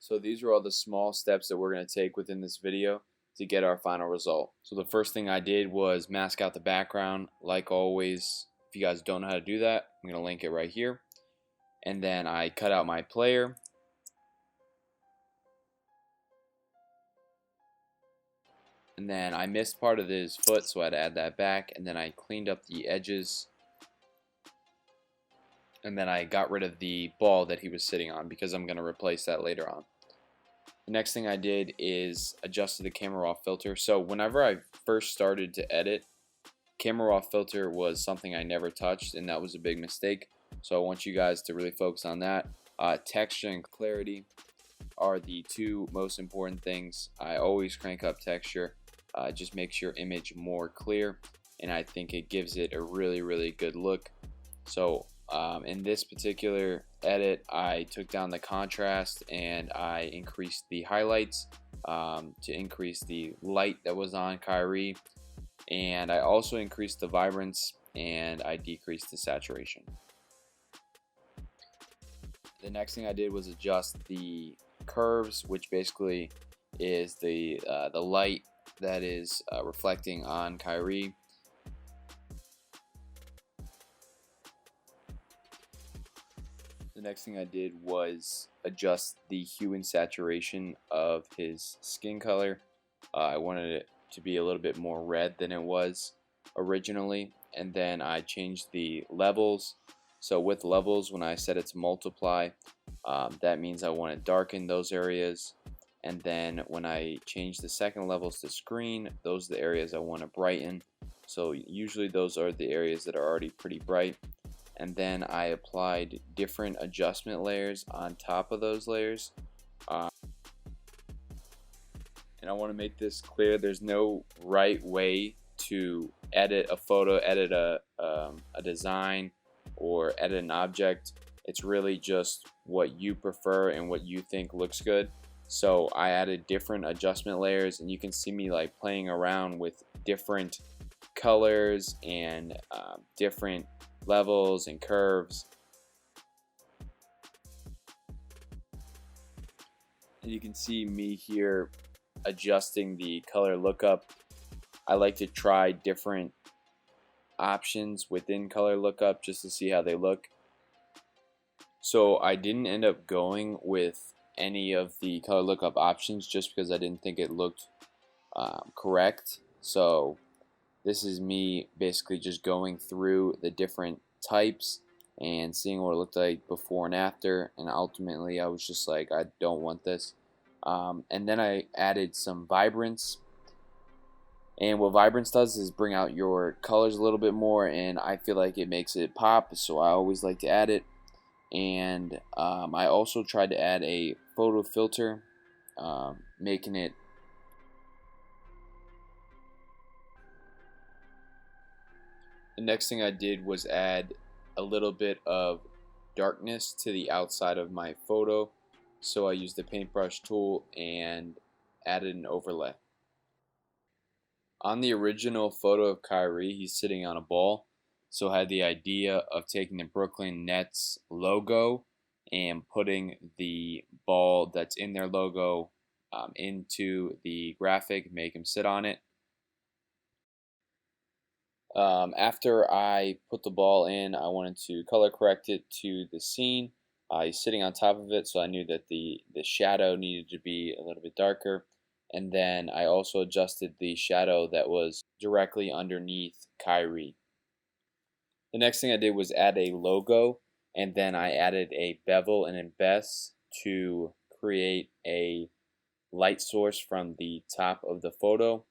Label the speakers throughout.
Speaker 1: So these are all the small steps that we're going to take within this video to get our final result. So the first thing I did was mask out the background. Like always, if you guys don't know how to do that, I'm going to link it right here. And then I cut out my player. And then I missed part of his foot, so I had to add that back. And then I cleaned up the edges. And then I got rid of the ball that he was sitting on because I'm going to replace that later on. The next thing I did is adjusted the camera raw filter. So whenever I first started to edit, camera raw filter was something I never touched, and that was a big mistake. So I want you guys to really focus on that. Texture and clarity are the two most important things. I always crank up texture. Just makes your image more clear, and I think it gives it a really good look. So in this particular edit, I took down the contrast and I increased the highlights to increase the light that was on Kyrie, and I also increased the vibrance and I decreased the saturation. The next thing I did was adjust the curves, which basically is the light that is reflecting on Kyrie. The next thing I did was adjust the hue and saturation of his skin color. I wanted it to be a little bit more red than it was originally, and then I changed the levels. So with levels, when I set it to multiply, that means I want to darken those areas. And then when I change the second levels to screen, those are the areas I want to brighten. So usually those are the areas that are already pretty bright. And then I applied different adjustment layers on top of those layers. And I want to make this clear, there's no right way to edit a photo, edit a design, or edit an object. It's really just what you prefer and what you think looks good. So I added different adjustment layers, and you can see me like playing around with different colors and different levels and curves. And you can see me here adjusting the color lookup. I like to try different options within color lookup just to see how they look. So I didn't end up going with any of the color lookup options just because I didn't think it looked correct. So this is me basically just going through the different types and seeing what it looked like before and after, and ultimately I was just like, I don't want this. And then I added some Vibrance, and what Vibrance does is bring out your colors a little bit more, and I feel like it makes it pop, so I always like to add it. And I also tried to add a photo filter, making it The next thing I did was add a little bit of darkness to the outside of my photo. So I used the paintbrush tool and added an overlay. On the original photo of Kyrie, he's sitting on a ball. So I had the idea of taking the Brooklyn Nets logo and putting the ball that's in their logo into the graphic, make him sit on it. After I put the ball in, I wanted to color correct it to the scene. He's sitting on top of it, so I knew that the shadow needed to be a little bit darker. And then I also adjusted the shadow that was directly underneath Kyrie. The next thing I did was add a logo, and then I added a bevel and embess to create a light source from the top of the photo.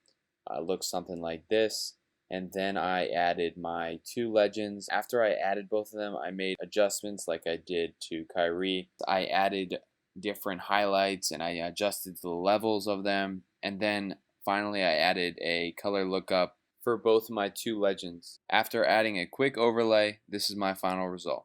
Speaker 1: Looks something like this. And then I added my two legends. After I added both of them, I made adjustments like I did to Kyrie. I added different highlights and I adjusted the levels of them. And then finally I added a color lookup for both of my two legends. After adding a quick overlay, this is my final result.